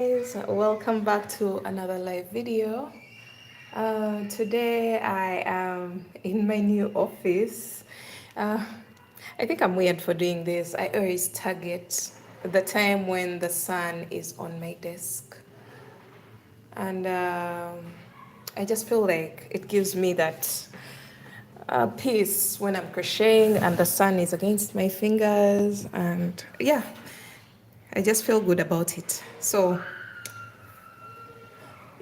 Guys, welcome back to another live video. Today I am in my new office. uh, I think I'm weird for doing this. I always target the time when the sun is on my desk, and I just feel like it gives me that peace when I'm crocheting and the sun is against my fingers, and yeah, I just feel good about it. So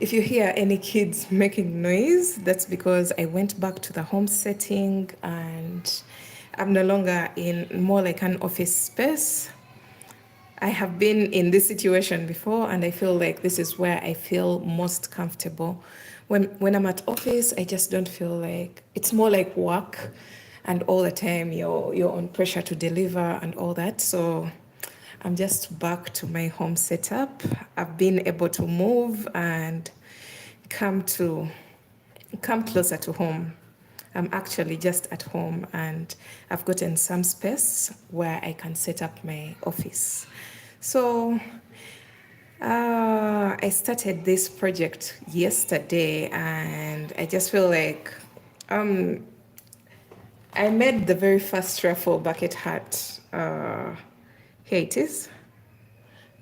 if you hear any kids making noise, that's because I went back to the home setting and I'm no longer in more like an office space. I have been in this situation before and I feel like this is where I feel most comfortable. When I'm at office, I just don't feel like it's more like work and all the time you're on pressure to deliver and all that. So I'm just back to my home setup. I've been able to move and come to come closer to home. I'm actually just at home and I've gotten some space where I can set up my office. So I started this project yesterday and I just feel like um, I made the very first raffle bucket hat. Here it is.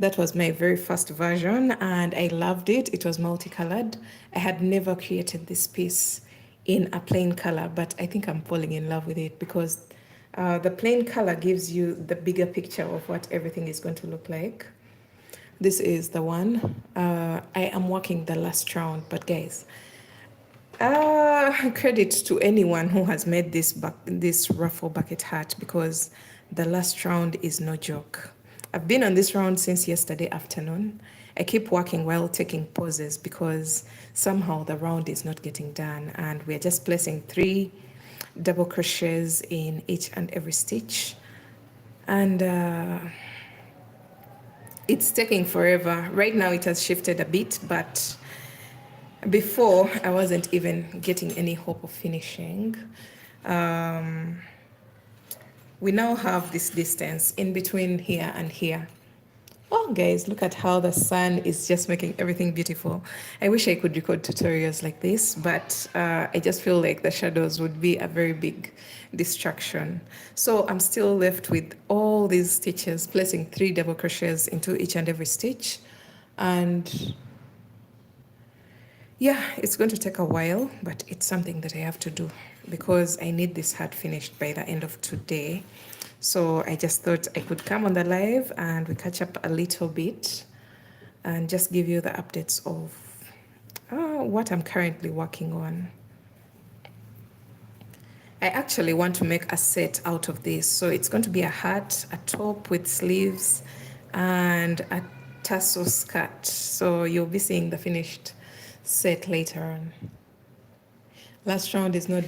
That was my very first version and I loved it. It was multicolored. I had never created this piece in a plain color, but I think I'm falling in love with it because the plain color gives you the bigger picture of what everything is going to look like. This is the one. I am working the last round, but guys, credit to anyone who has made this ruffle bucket hat because the last round is no joke. I've been on this round since yesterday afternoon. I keep working while taking pauses because somehow the round is not getting done and we're just placing 3 double crochets in each and every stitch. And it's taking forever. Right now it has shifted a bit, but before I wasn't even getting any hope of finishing. Um, we now have this distance in between here and here. Oh, guys, look at how the sun is just making everything beautiful. I wish I could record tutorials like this, but I just feel like the shadows would be a very big distraction. So I'm still left with all these stitches, placing 3 double crochets into each and every stitch. And yeah, it's going to take a while, but it's something that I have to do because I need this hat finished by the end of today. So I just thought I could come on the live and we catch up a little bit and just give you the updates of what I'm currently working on. I actually want to make a set out of this. So it's going to be a hat, a top with sleeves, and a tassel skirt. So you'll be seeing the finished set later on. Last round is no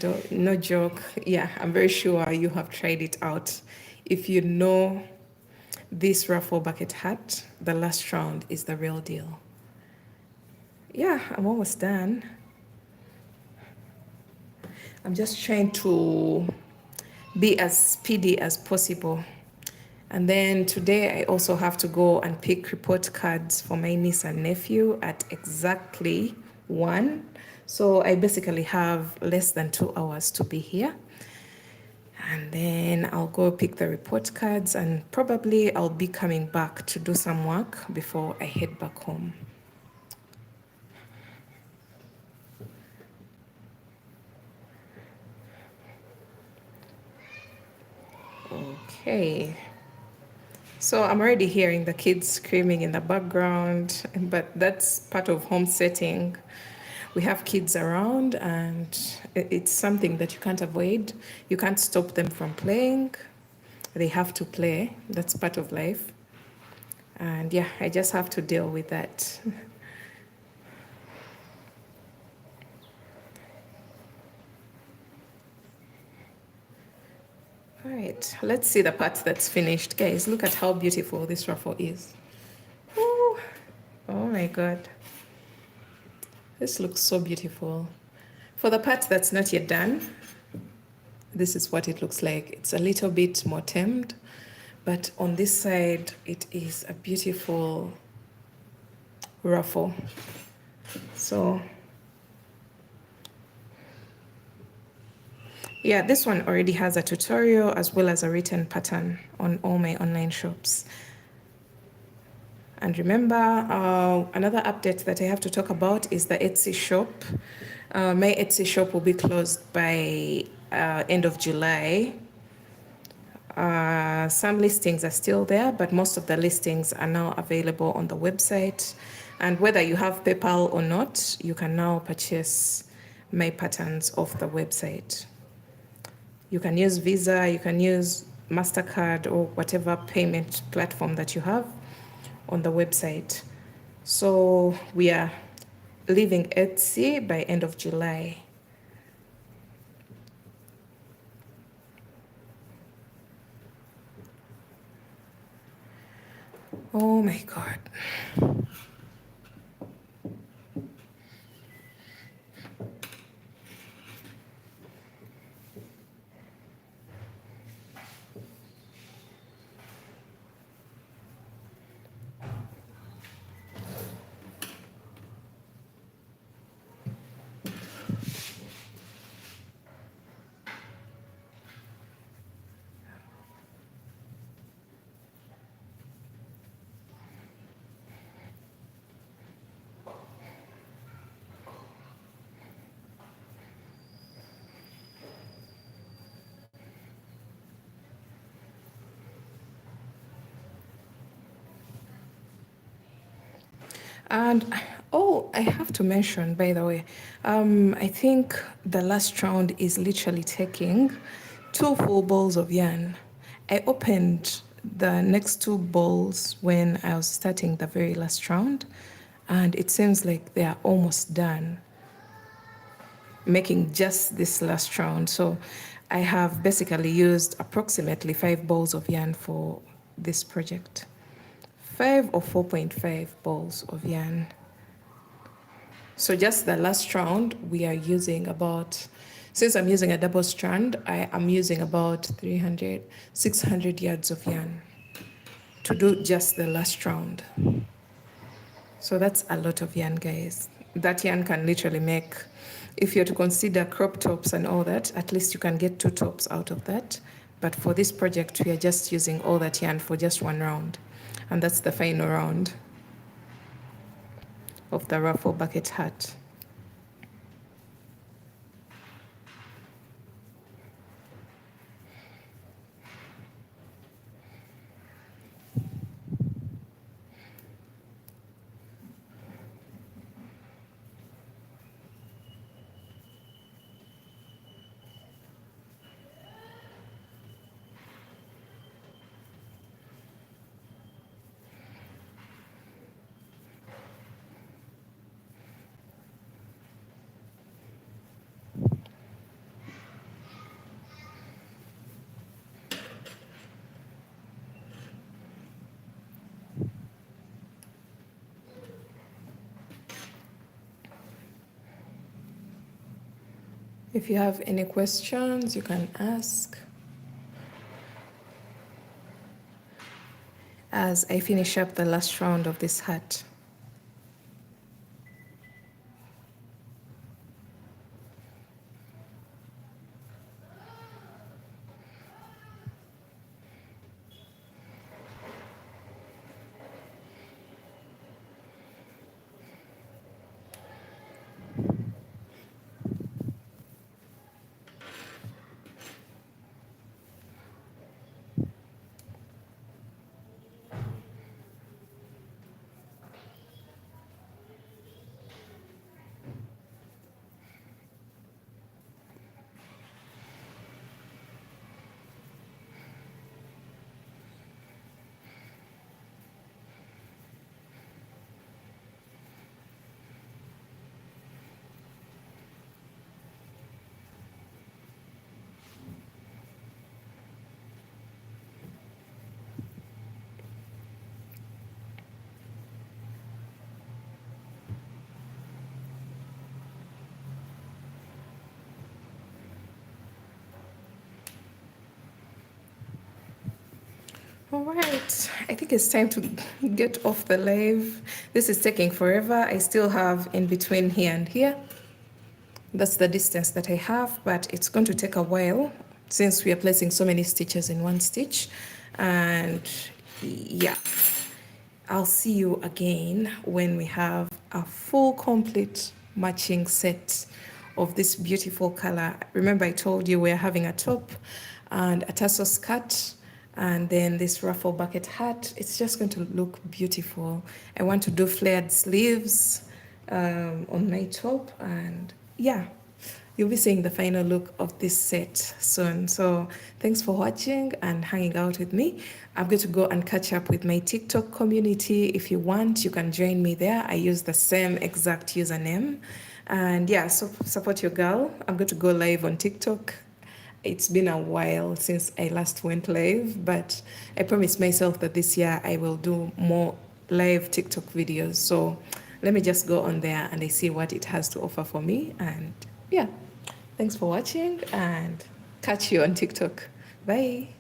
joke. Yeah, I'm very sure you have tried it out. If you know this ruffle bucket hat, the last round is the real deal. Yeah, I'm almost done. I'm just trying to be as speedy as possible. And then today I also have to go and pick report cards for my niece and nephew at exactly 1. So I basically have less than 2 hours to be here. And then I'll go pick the report cards and probably I'll be coming back to do some work before I head back home. Okay. So I'm already hearing the kids screaming in the background, but that's part of home setting. We have kids around and it's something that you can't avoid. You can't stop them from playing. They have to play. That's part of life. And yeah, I just have to deal with that. All right, let's see the part that's finished. Guys, look at how beautiful this ruffle is. Ooh. Oh my God. This looks so beautiful. For the part that's not yet done, this is what it looks like. It's a little bit more tamed, but on this side, it is a beautiful ruffle. So yeah, this one already has a tutorial as well as a written pattern on all my online shops. And remember, another update that I have to talk about is the Etsy shop. My Etsy shop will be closed by end of July. Some listings are still there, but most of the listings are now available on the website. And whether you have PayPal or not, you can now purchase my patterns off the website. You can use Visa, you can use MasterCard or whatever payment platform that you have on the website. So we are leaving Etsy by end of July. Oh my God. And oh, I have to mention, by the way, I think the last round is literally taking 2 full balls of yarn. I opened the next 2 balls when I was starting the very last round, and it seems like they are almost done making just this last round. So I have basically used approximately 5 balls of yarn for this project. 5 or 4.5 balls of yarn. So just the last round, we are using about, since I'm using a double strand, I am using about 300, 600 yards of yarn to do just the last round. So that's a lot of yarn, guys. That yarn can literally make, if you're to consider crop tops and all that, at least you can get 2 tops out of that. But for this project, we are just using all that yarn for just 1 round. And that's the final round of the ruffle bucket hat. If you have any questions, you can ask as I finish up the last round of this hat. All right, I think it's time to get off the live. This is taking forever. I still have in between here and here. That's the distance that I have, but it's going to take a while since we are placing so many stitches in one stitch. And yeah, I'll see you again when we have a full complete matching set of this beautiful color. Remember I told you we're having a top and a tassel skirt and then this ruffle bucket hat. It's just going to look beautiful. I want to do flared sleeves on my top, and yeah, you'll be seeing the final look of this set soon. So thanks for watching and hanging out with me. I'm going to go and catch up with my TikTok community. If you want, you can join me there. I use the same exact username. And yeah, so support your girl. I'm going to go live on TikTok. It's been a while since I last went live, but I promised myself that this year I will do more live TikTok videos. So let me just go on there and I see what it has to offer for me. And yeah, thanks for watching and catch you on TikTok. Bye.